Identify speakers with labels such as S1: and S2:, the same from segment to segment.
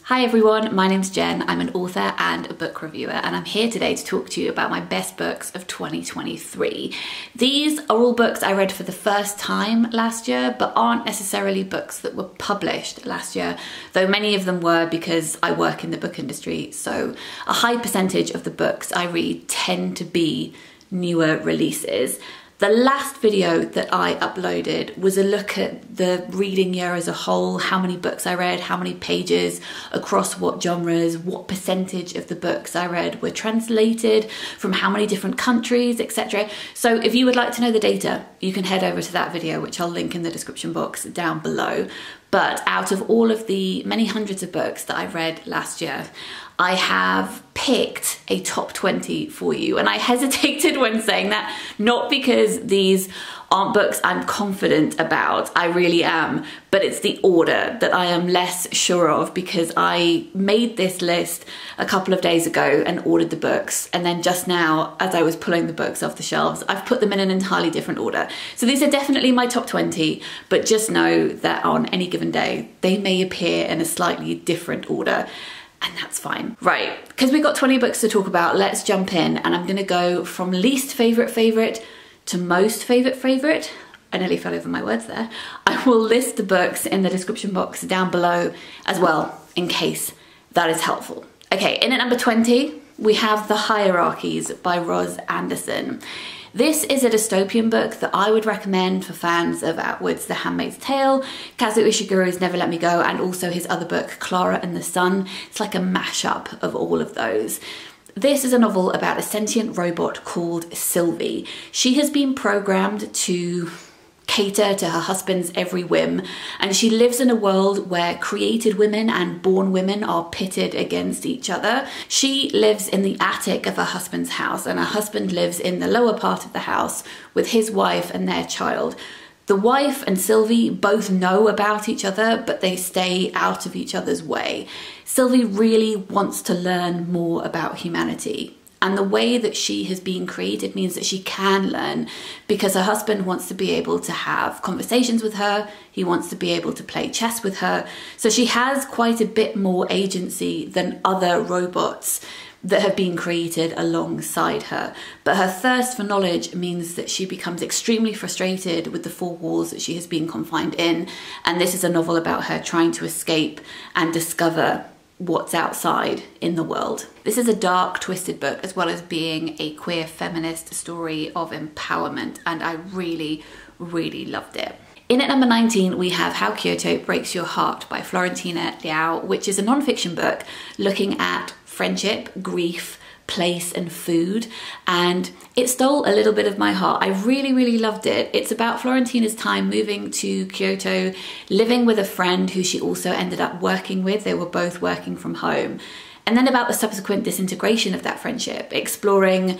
S1: Hi everyone, my name's Jen. I'm an author and a book reviewer, and I'm here today to talk to you about my best books of 2023. These are all books I read for the first time last year, but aren't necessarily books that were published last year, though many of them were because I work in the book industry, so a high percentage of the books I read tend to be newer releases. The last video that I uploaded was a look at the reading year as a whole, how many books I read, how many pages, across what genres, what percentage of the books I read were translated from how many different countries, etc. So if you would like to know the data, you can head over to that video, which I'll link in the description box down below. But out of all of the many hundreds of books that I read last year, I have picked a top 20 for you. And I hesitated when saying that, not because these aren't books I'm confident about, I really am, but it's the order that I am less sure of, because I made this list a couple of days ago and ordered the books. And then just now, as I was pulling the books off the shelves, I've put them in an entirely different order. So these are definitely my top 20, but just know that on any given day, they may appear in a slightly different order. And that's fine. Right, because we've got 20 books to talk about, let's jump in, and I'm gonna go from least favorite to most favorite. I nearly fell over my words there. I will list the books in the description box down below as well, in case that is helpful. Okay, in at number 20, we have The Hierarchies by Ros Anderson. This is a dystopian book that I would recommend for fans of Outward's The Handmaid's Tale, Kazuo Ishiguro's Never Let Me Go, and also his other book, Clara and the Sun. It's like a mashup of all of those. This is a novel about a sentient robot called Sylvie. She has been programmed to cater to her husband's every whim, and she lives in a world where created women and born women are pitted against each other. She lives in the attic of her husband's house, and her husband lives in the lower part of the house with his wife and their child. The wife and Sylvie both know about each other, but they stay out of each other's way. Sylvie really wants to learn more about humanity. And the way that she has been created means that she can learn, because her husband wants to be able to have conversations with her. He wants to be able to play chess with her. So she has quite a bit more agency than other robots that have been created alongside her. But her thirst for knowledge means that she becomes extremely frustrated with the four walls that she has been confined in. And this is a novel about her trying to escape and discover what's outside in the world. This is a dark, twisted book, as well as being a queer feminist story of empowerment, and I really, really loved it. In at number 19, we have How Kyoto Breaks Your Heart by Florentina Liao, which is a non-fiction book looking at friendship, grief, place and food, and it stole a little bit of my heart. I really, really loved it. It's about Florentina's time moving to Kyoto, living with a friend who she also ended up working with. They were both working from home. And then about the subsequent disintegration of that friendship, exploring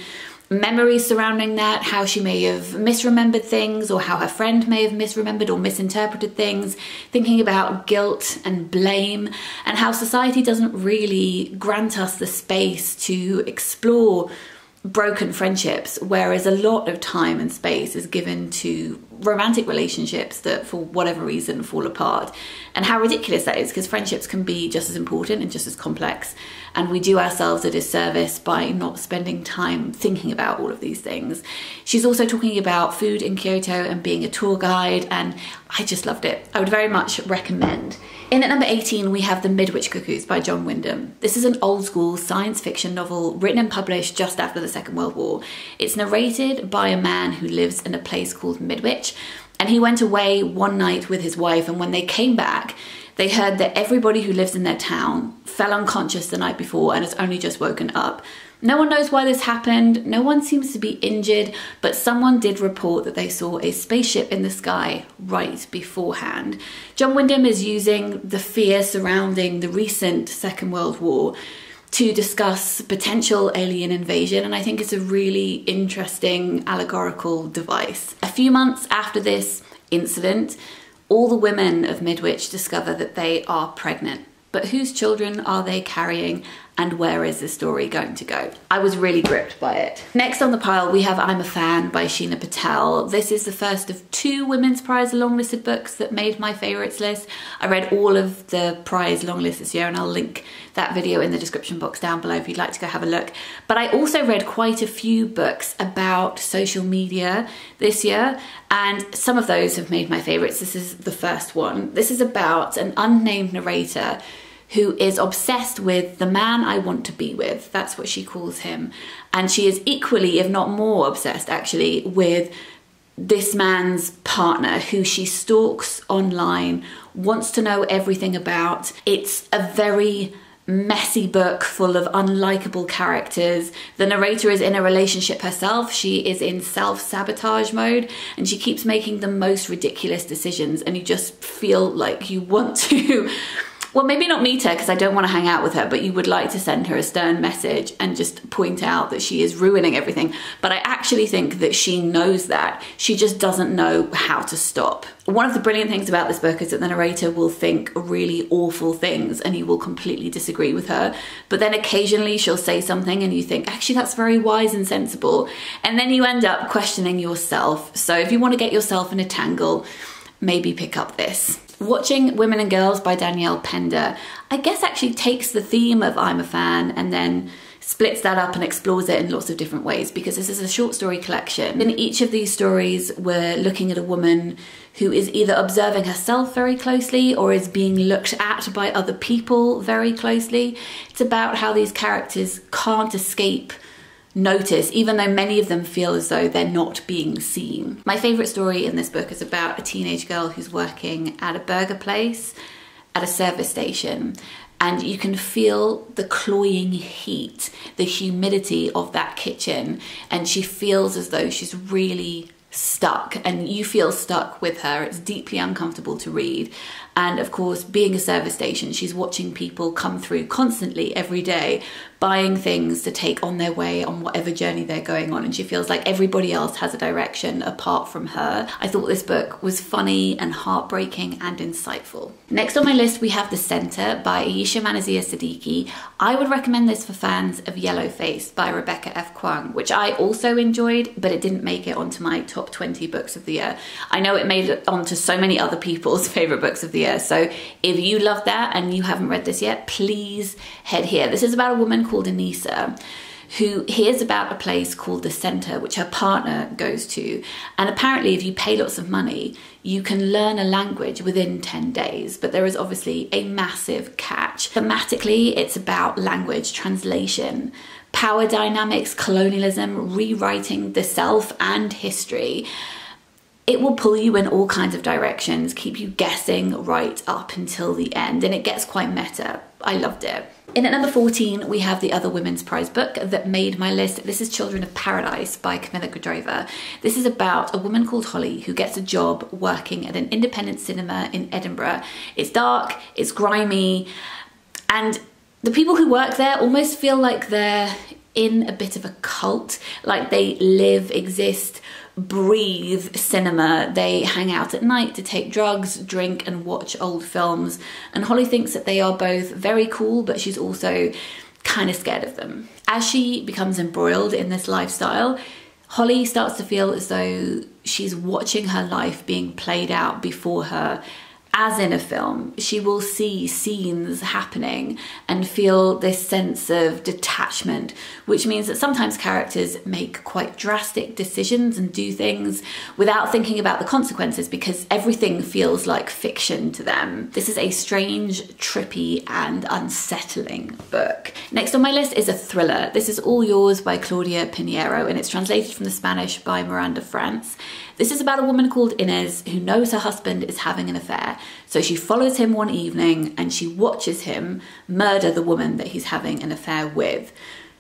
S1: memories surrounding that, how she may have misremembered things, or how her friend may have misremembered or misinterpreted things, thinking about guilt and blame, and how society doesn't really grant us the space to explore broken friendships, whereas a lot of time and space is given to romantic relationships that for whatever reason fall apart, and how ridiculous that is, because friendships can be just as important and just as complex, and we do ourselves a disservice by not spending time thinking about all of these things. She's also talking about food in Kyoto and being a tour guide, and I just loved it. I would very much recommend. In at number 18, we have The Midwich Cuckoos by John Wyndham. This is an old school science fiction novel written and published just after the Second World War. It's narrated by a man who lives in a place called Midwich, and he went away one night with his wife, and when they came back, they heard that everybody who lives in their town fell unconscious the night before and has only just woken up. No one knows why this happened, no one seems to be injured, but someone did report that they saw a spaceship in the sky right beforehand. John Wyndham is using the fear surrounding the recent Second World War to discuss potential alien invasion, and I think it's a really interesting allegorical device. A few months after this incident, all the women of Midwich discover that they are pregnant. But whose children are they carrying, and where is the story going to go? I was really gripped by it. Next on the pile, we have I'm a Fan by Sheena Patel. This is the first of 2 Women's Prize longlisted books that made my favourites list. I read all of the prize longlist this year, and I'll link that video in the description box down below if you'd like to go have a look. But I also read quite a few books about social media this year, and some of those have made my favourites. This is the first one. This is about an unnamed narrator who is obsessed with the man I want to be with. That's what she calls him. And she is equally, if not more obsessed actually, with this man's partner who she stalks online, wants to know everything about. It's a very messy book full of unlikable characters. The narrator is in a relationship herself. She is in self-sabotage mode, and she keeps making the most ridiculous decisions, and you just feel like you want to well, maybe not meet her because I don't want to hang out with her, but you would like to send her a stern message and just point out that she is ruining everything. But I actually think that she knows that. She just doesn't know how to stop. One of the brilliant things about this book is that the narrator will think really awful things and you will completely disagree with her. But then occasionally she'll say something and you think, actually, that's very wise and sensible. And then you end up questioning yourself. So if you want to get yourself in a tangle, maybe pick up this. Watching Women and Girls by Danielle Pender, I guess actually takes the theme of I'm a Fan and then splits that up and explores it in lots of different ways, because this is a short story collection. In each of these stories, we're looking at a woman who is either observing herself very closely or is being looked at by other people very closely. It's about how these characters can't escape notice, even though many of them feel as though they're not being seen. My favourite story in this book is about a teenage girl who's working at a burger place at a service station, and you can feel the cloying heat, the humidity of that kitchen, and she feels as though she's really stuck, and you feel stuck with her. It's deeply uncomfortable to read. And of course, being a service station, she's watching people come through constantly every day, buying things to take on their way on whatever journey they're going on, and she feels like everybody else has a direction apart from her. I thought this book was funny and heartbreaking and insightful. Next on my list, we have The Centre by Ayesha Manazir Siddiqi. I would recommend this for fans of Yellow Faced by Rebecca F. Kuang, which I also enjoyed, but it didn't make it onto my top 20 books of the year. I know it made it onto so many other people's favourite books of the year, so if you love that and you haven't read this yet, please head here. This is about a woman called Anissa who hears about a place called The Centre, which her partner goes to. And apparently if you pay lots of money, you can learn a language within 10 days. But there is obviously a massive catch. Thematically, it's about language translation, power dynamics, colonialism, rewriting the self and history. It will pull you in all kinds of directions, keep you guessing right up until the end, and it gets quite meta. I loved it. In at number 14, we have the other Women's Prize book that made my list. This is Children of Paradise by Camilla Grudova. This is about a woman called Holly who gets a job working at an independent cinema in Edinburgh. It's dark, it's grimy, and the people who work there almost feel like they're in a bit of a cult, like they live, exist, breathe cinema. They hang out at night to take drugs, drink and watch old films, and Holly thinks that they are both very cool, but she's also kind of scared of them. As she becomes embroiled in this lifestyle, Holly starts to feel as though she's watching her life being played out before her. As in a film, she will see scenes happening and feel this sense of detachment, which means that sometimes characters make quite drastic decisions and do things without thinking about the consequences because everything feels like fiction to them. This is a strange, trippy and unsettling book. Next on my list is a thriller. This is All Yours by Claudia Pineiro, and it's translated from the Spanish by Miranda France. This is about a woman called Inez who knows her husband is having an affair. So she follows him one evening and she watches him murder the woman that he's having an affair with.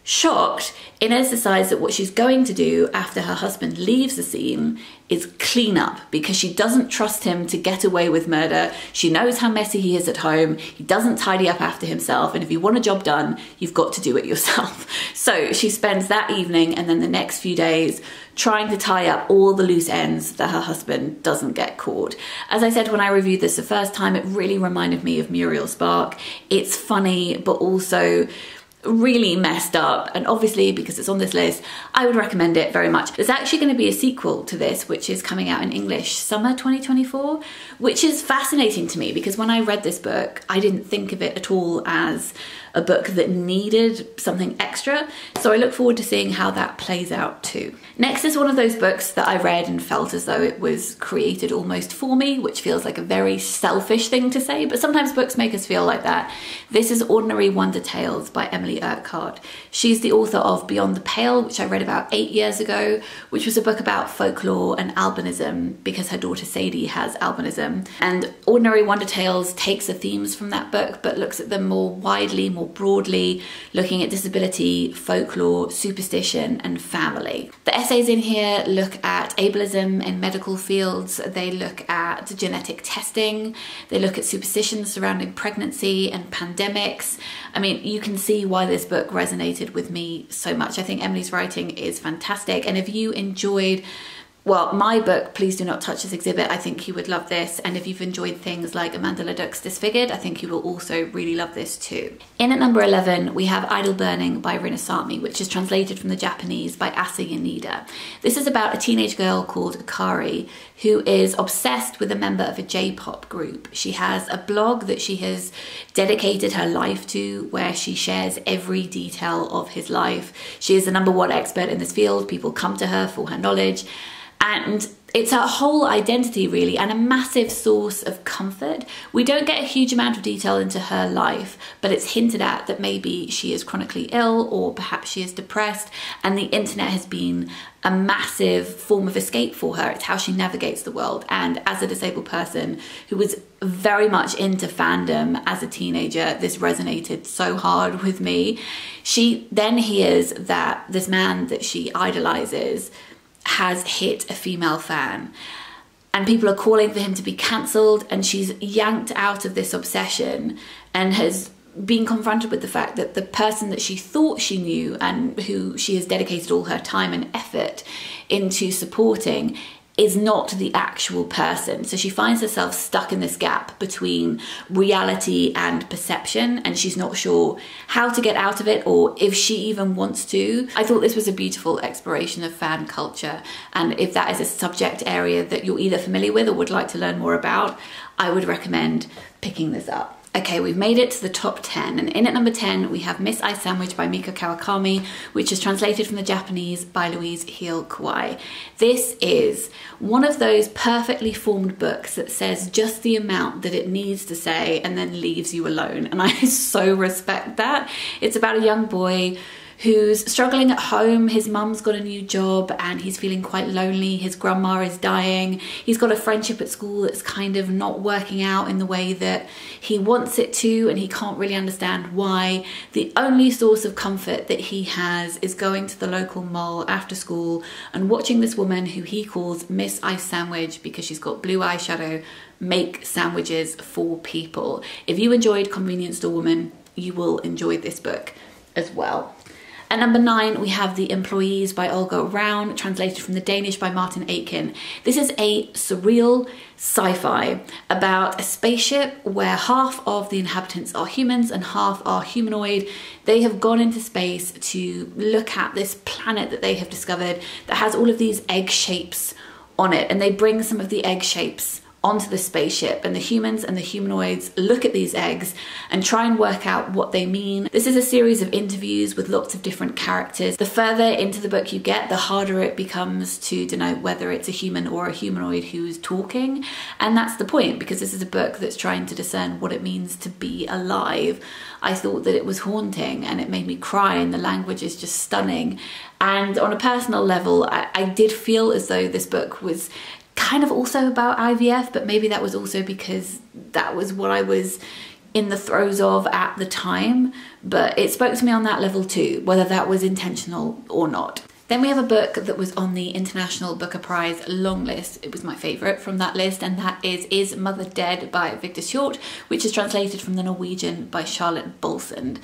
S1: Shocked, Inez decides that what she's going to do after her husband leaves the scene is clean up because she doesn't trust him to get away with murder. She knows how messy he is at home. He doesn't tidy up after himself, and if you want a job done, you've got to do it yourself. So she spends that evening and then the next few days trying to tie up all the loose ends that her husband doesn't get caught. As I said when I reviewed this the first time, it really reminded me of Muriel Spark. It's funny, but also really messed up, and obviously because it's on this list, I would recommend it very much. There's actually going to be a sequel to this, which is coming out in English summer 2024, which is fascinating to me because when I read this book, I didn't think of it at all as a book that needed something extra. So I look forward to seeing how that plays out too. Next is one of those books that I read and felt as though it was created almost for me, which feels like a very selfish thing to say, but sometimes books make us feel like that. This is Ordinary Wonder Tales by Emily Urquhart. She's the author of Beyond the Pale, which I read about 8 years ago, which was a book about folklore and albinism because her daughter Sadie has albinism. And Ordinary Wonder Tales takes the themes from that book but looks at them more widely, more broadly, looking at disability, folklore, superstition and family. The essays in here look at ableism in medical fields, they look at genetic testing, they look at superstitions surrounding pregnancy and pandemics. I mean, you can see why this book resonated with me so much. I think Emily's writing is fantastic, and if you enjoyed my book, Please Do Not Touch This Exhibit, I think you would love this. And if you've enjoyed things like Amanda Leduc's Disfigured, I think you will also really love this too. In at number 11, we have Idol Burning by Rinasami, which is translated from the Japanese by Asa Yanida. This is about a teenage girl called Akari who is obsessed with a member of a J-pop group. She has a blog that she has dedicated her life to where she shares every detail of his life. She is the #1 expert in this field. People come to her for her knowledge. And it's her whole identity really, and a massive source of comfort. We don't get a huge amount of detail into her life, but it's hinted at that maybe she is chronically ill or perhaps she is depressed, and the internet has been a massive form of escape for her. It's how she navigates the world. And as a disabled person who was very much into fandom as a teenager, this resonated so hard with me. She then hears that this man that she idolizes has hit a female fan and people are calling for him to be cancelled, and she's yanked out of this obsession and has been confronted with the fact that the person that she thought she knew and who she has dedicated all her time and effort into supporting is not the actual person. So she finds herself stuck in this gap between reality and perception, and she's not sure how to get out of it or if she even wants to. I thought this was a beautiful exploration of fan culture, and if that is a subject area that you're either familiar with or would like to learn more about, I would recommend picking this up. Okay, we've made it to the top 10, and in at number 10 we have Miss Ice Sandwich by Mieko Kawakami, which is translated from the Japanese by Louise Heel Kawai. This is one of those perfectly formed books that says just the amount that it needs to say and then leaves you alone, and I so respect that. It's about a young boy who's struggling at home. His mum's got a new job and he's feeling quite lonely. His grandma is dying. He's got a friendship at school that's kind of not working out in the way that he wants it to, and he can't really understand why. The only source of comfort that he has is going to the local mall after school and watching this woman who he calls Miss Ice Sandwich because she's got blue eyeshadow make sandwiches for people. If you enjoyed Convenience Store Woman, you will enjoy this book as well. At number 9, we have The Employees by Olga Ravn, translated from the Danish by Martin Aitken. This is a surreal sci-fi about a spaceship where half of the inhabitants are humans and half are humanoid. They have gone into space to look at this planet that they have discovered that has all of these egg shapes on it, and they bring some of the egg shapes onto the spaceship, and the humans and the humanoids look at these eggs and try and work out what they mean. This is a series of interviews with lots of different characters. The further into the book you get, the harder it becomes to denote whether it's a human or a humanoid who's talking, and that's the point, because this is a book that's trying to discern what it means to be alive. I thought that it was haunting and it made me cry, and the language is just stunning. And on a personal level, I did feel as though this book was kind of also about IVF, but maybe that was also because that was what I was in the throes of at the time, but it spoke to me on that level too, whether that was intentional or not. Then we have a book that was on the International Booker Prize long list. It was my favourite from that list, and that is Mother Dead by Vigdis Hjorth, which is translated from the Norwegian by Charlotte Bolsund.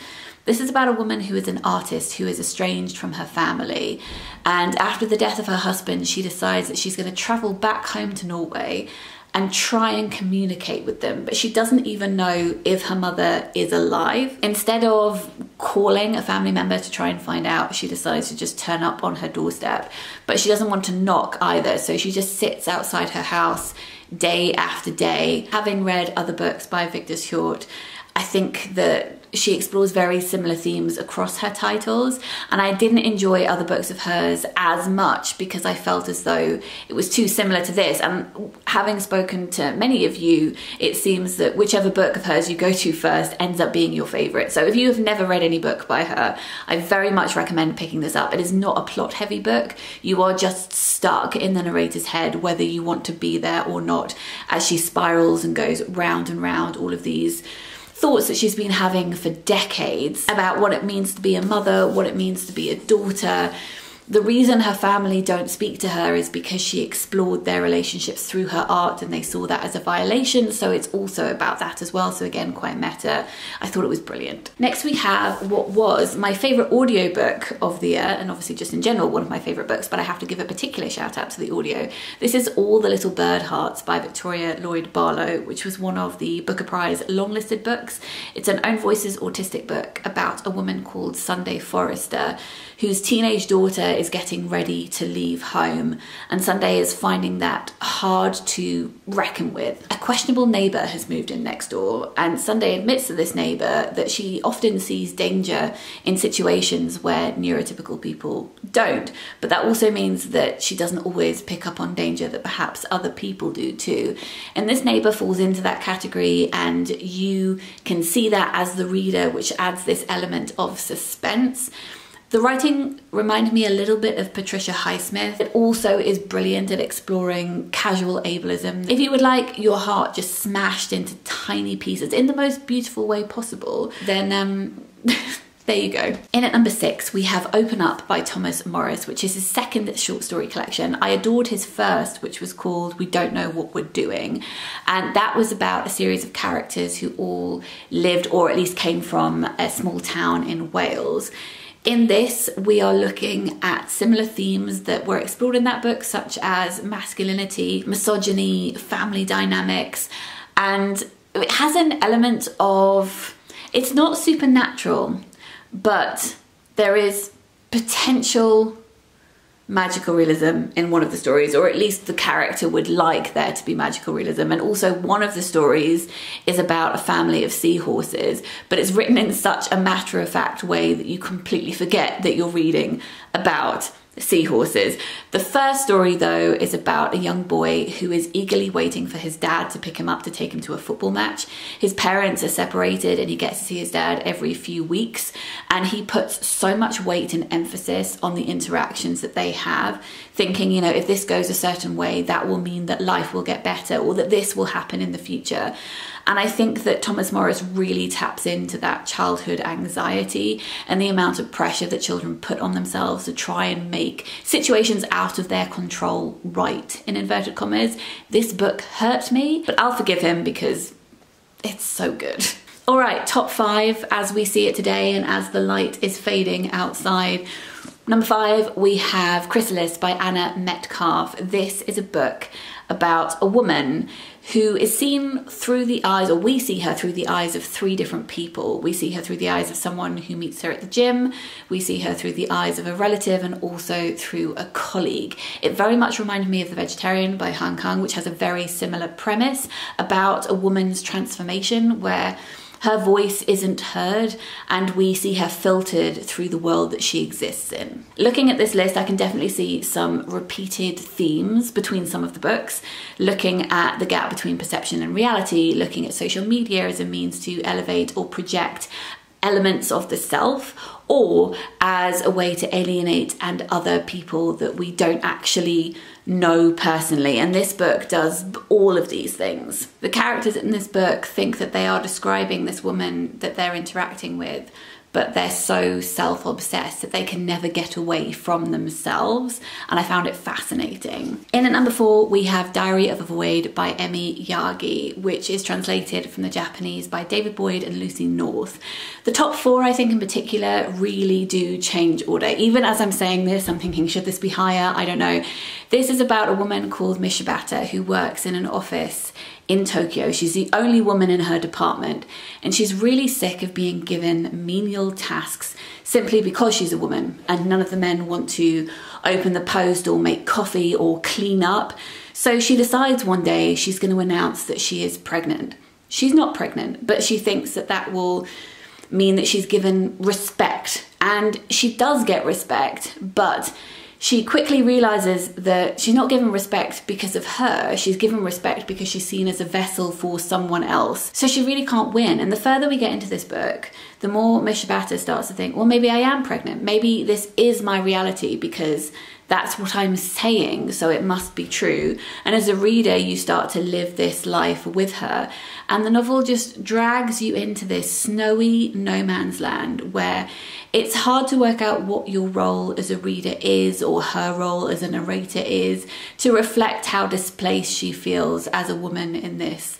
S1: This is about a woman who is an artist who is estranged from her family, and after the death of her husband, she decides that she's going to travel back home to Norway and try and communicate with them, but she doesn't even know if her mother is alive. Instead of calling a family member to try and find out, she decides to just turn up on her doorstep. But she doesn't want to knock either, so she just sits outside her house day after day. Having read other books by Vigdis Hjorth, I think that she explores very similar themes across her titles, and I didn't enjoy other books of hers as much because I felt as though it was too similar to this. And having spoken to many of you, it seems that whichever book of hers you go to first ends up being your favourite. So if you have never read any book by her, I very much recommend picking this up. It is not a plot heavy book. You are just stuck in the narrator's head whether you want to be there or not, as she spirals and goes round and round all of these thoughts that she's been having for decades about what it means to be a mother, what it means to be a daughter. The reason her family don't speak to her is because she explored their relationships through her art and they saw that as a violation, so it's also about that as well. So again, quite meta. I thought it was brilliant. Next we have what was my favourite audiobook of the year, and obviously just in general one of my favourite books, but I have to give a particular shout out to the audio. This is All the Little Bird Hearts by Viktoria, Lloyd, Barlow, which was one of the Booker Prize longlisted books. It's an own voices autistic book about a woman called Sunday Forrester, whose teenage daughter is getting ready to leave home, and Sunday is finding that hard to reckon with. A questionable neighbour has moved in next door, and Sunday admits to this neighbour that she often sees danger in situations where neurotypical people don't, but that also means that she doesn't always pick up on danger that perhaps other people do too. And this neighbour falls into that category, and you can see that as the reader, which adds this element of suspense. The writing reminded me a little bit of Patricia Highsmith. It also is brilliant at exploring casual ableism. If you would like your heart just smashed into tiny pieces in the most beautiful way possible, then there you go. In at number 6, we have Open Up by Thomas Morris, which is his second short story collection. I adored his first, which was called We Don't Know What We're Doing. And that was about a series of characters who all lived, or at least came from, a small town in Wales. In this, we are looking at similar themes that were explored in that book, such as masculinity, misogyny, family dynamics, and it has an element of, it's not supernatural, but there is potential magical realism in one of the stories, or at least the character would like there to be magical realism. And also one of the stories is about a family of seahorses, but it's written in such a matter-of-fact way that you completely forget that you're reading about seahorses. The first story, though, is about a young boy who is eagerly waiting for his dad to pick him up to take him to a football match. His parents are separated and he gets to see his dad every few weeks, and he puts so much weight and emphasis on the interactions that they have, thinking, you know, if this goes a certain way, that will mean that life will get better, or that this will happen in the future. And I think that Thomas Morris really taps into that childhood anxiety and the amount of pressure that children put on themselves to try and make situations out of their control right, in inverted commas. This book hurt me, but I'll forgive him because it's so good. All right, top 5 as we see it today and as the light is fading outside. Number 5, we have Chrysalis by Anna Metcalfe. This is a book about a woman who is seen through the eyes, or we see her through the eyes of 3 different people. We see her through the eyes of someone who meets her at the gym, we see her through the eyes of a relative, and also through a colleague. It very much reminded me of The Vegetarian by Han Kang, which has a very similar premise about a woman's transformation where her voice isn't heard and we see her filtered through the world that she exists in. Looking at this list, I can definitely see some repeated themes between some of the books, looking at the gap between perception and reality, looking at social media as a means to elevate or project elements of the self, or as a way to alienate and other people that we don't actually know personally. And this book does all of these things. The characters in this book think that they are describing this woman that they're interacting with, but they're so self-obsessed that they can never get away from themselves, and I found it fascinating. In at number 4, we have Diary of a Void by Emi Yagi, which is translated from the Japanese by David Boyd and Lucy North. The top 4, I think in particular, really do change order. Even as I'm saying this, I'm thinking, should this be higher? I don't know. This is about a woman called Mishibata who works in an office in Tokyo. She's the only woman in her department, and she's really sick of being given menial tasks simply because she's a woman, and none of the men want to open the post or make coffee or clean up. So she decides one day she's going to announce that she is pregnant. She's not pregnant, but she thinks that that will mean that she's given respect, and she does get respect, but she quickly realizes that she's not given respect because of her. She's given respect because she's seen as a vessel for someone else. So she really can't win. And the further we get into this book, the more Mishibata starts to think, well, maybe I am pregnant. Maybe this is my reality because that's what I'm saying, so it must be true. And as a reader, you start to live this life with her. And the novel just drags you into this snowy no man's land where it's hard to work out what your role as a reader is, or her role as a narrator is, to reflect how displaced she feels as a woman in this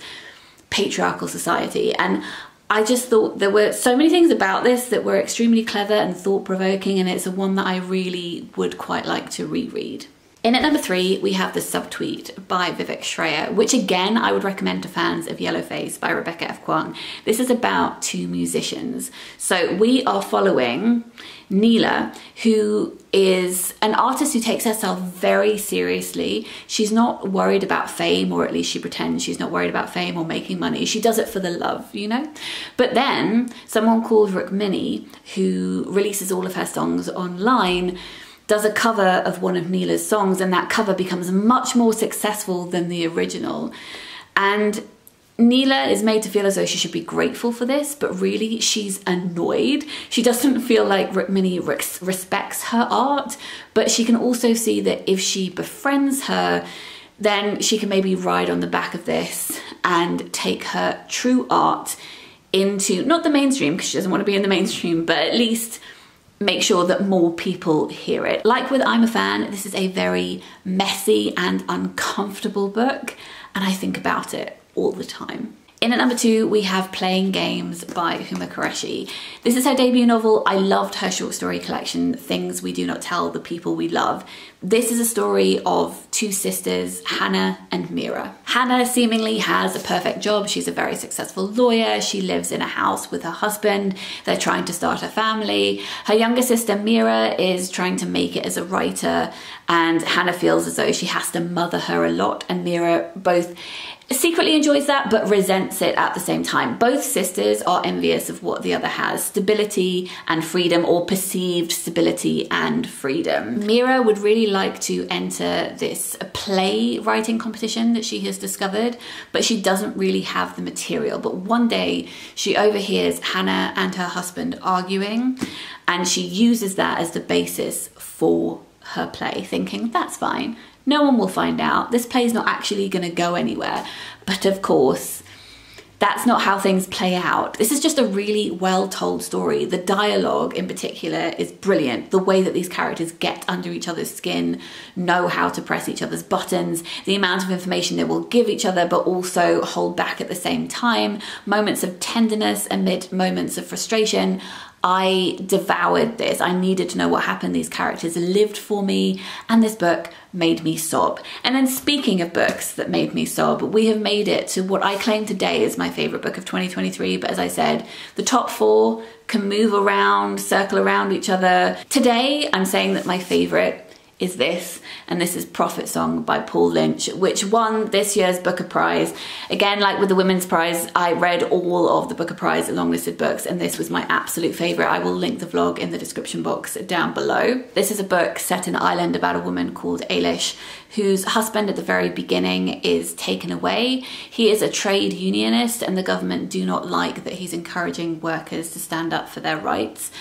S1: patriarchal society. And I just thought there were so many things about this that were extremely clever and thought-provoking, and it's one that I really would quite like to reread. In at number 3, we have The Subtweet by Vivek Shraya, which again I would recommend to fans of Yellowface by Rebecca F. Kuang. This is about 2 musicians. So we are following Neela, who is an artist who takes herself very seriously. She's not worried about fame, or at least she pretends she's not worried about fame or making money. She does it for the love, you know? But then someone called Rukmini, who releases all of her songs online, does a cover of one of Neela's songs, and that cover becomes much more successful than the original. And Neela is made to feel as though she should be grateful for this, but really she's annoyed. She doesn't feel like Rukmini respects her art, but she can also see that if she befriends her, then she can maybe ride on the back of this and take her true art into, not the mainstream, because she doesn't want to be in the mainstream, but at least make sure that more people hear it. Like with I'm a Fan, this is a very messy and uncomfortable book, and I think about it all the time. In at number 2, we have Playing Games by Huma Qureshi. This is her debut novel. I loved her short story collection, Things We Do Not Tell the People We Love. This is a story of 2 sisters, Hannah and Mira. Hannah seemingly has a perfect job. She's a very successful lawyer. She lives in a house with her husband. They're trying to start a family. Her younger sister, Mira, is trying to make it as a writer, and Hannah feels as though she has to mother her a lot, and Mira both secretly enjoys that but resents it at the same time. Both sisters are envious of what the other has, stability and freedom, or perceived stability and freedom. Mira would really like to enter this play writing competition that she has discovered, but she doesn't really have the material. But one day she overhears Hannah and her husband arguing, and she uses that as the basis for her play, thinking that's fine, no one will find out, this play's not actually going to go anywhere. But of course, that's not how things play out. This is just a really well told story. The dialogue in particular is brilliant. The way that these characters get under each other's skin, know how to press each other's buttons, the amount of information they will give each other but also hold back at the same time, moments of tenderness amid moments of frustration. I devoured this. I needed to know what happened. These characters lived for me, and this book made me sob. And then speaking of books that made me sob, we have made it to what I claim today is my favourite book of 2023. But as I said, the top 4 can move around, circle around each other. Today, I'm saying that my favourite is this, and this is Prophet Song by Paul Lynch, which won this year's Booker Prize. Again, like with the Women's Prize, I read all of the Booker Prize longlisted books, and this was my absolute favourite. I will link the vlog in the description box down below. This is a book set in Ireland about a woman called Ayesha, whose husband at the very beginning is taken away. He is a trade unionist, and the government do not like that he's encouraging workers to stand up for their rights.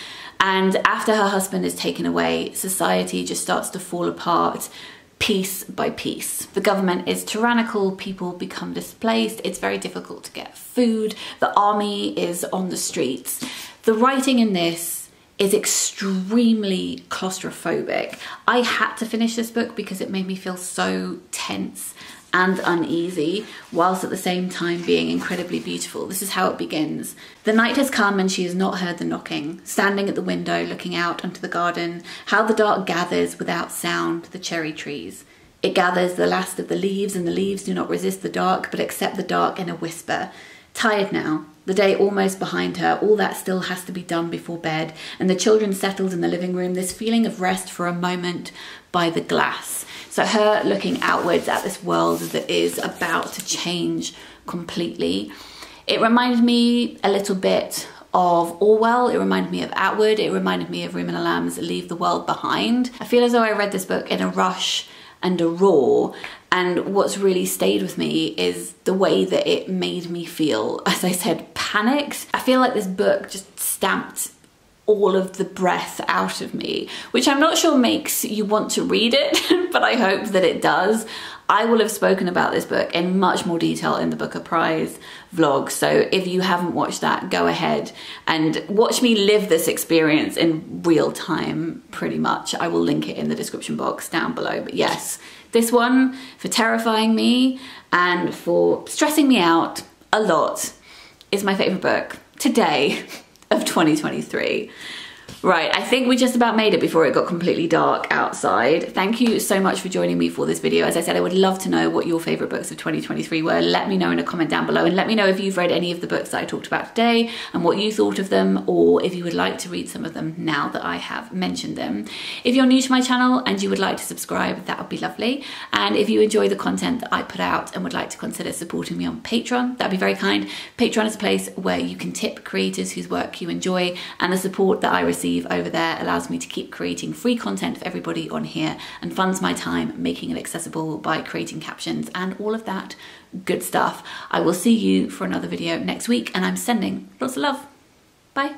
S1: And after her husband is taken away, society just starts to fall apart piece by piece. The government is tyrannical, people become displaced, it's very difficult to get food, the army is on the streets. The writing in this is extremely claustrophobic. I had to finish this book because it made me feel so tense and uneasy, whilst at the same time being incredibly beautiful. This is how it begins. The night has come and she has not heard the knocking. Standing at the window, looking out onto the garden, how the dark gathers without sound, the cherry trees. It gathers the last of the leaves, and the leaves do not resist the dark, but accept the dark in a whisper. Tired now, the day almost behind her, all that still has to be done before bed, and the children settled in the living room, this feeling of rest for a moment by the glass. So her looking outwards at this world that is about to change completely. It reminded me a little bit of Orwell, it reminded me of Atwood, it reminded me of Rumen Alam's Leave the World Behind. I feel as though I read this book in a rush and a raw, and what's really stayed with me is the way that it made me feel, as I said, panicked. I feel like this book just stamped all of the breath out of me, which I'm not sure makes you want to read it, but I hope that it does. I will have spoken about this book in much more detail in the Booker Prize vlog, so if you haven't watched that, go ahead and watch me live this experience in real time, pretty much. I will link it in the description box down below. But yes, this one, for terrifying me and for stressing me out a lot, is my favourite book today of 2023. Right, I think we just about made it before it got completely dark outside. Thank you so much for joining me for this video. As I said, I would love to know what your favourite books of 2023 were. Let me know in a comment down below, and let me know if you've read any of the books that I talked about today and what you thought of them, or if you would like to read some of them now that I have mentioned them. If you're new to my channel and you would like to subscribe, that would be lovely. And if you enjoy the content that I put out and would like to consider supporting me on Patreon, that'd be very kind. Patreon is a place where you can tip creators whose work you enjoy, and the support that I receive over there allows me to keep creating free content for everybody on here and funds my time making it accessible by creating captions and all of that good stuff. I will see you for another video next week, and I'm sending lots of love. Bye.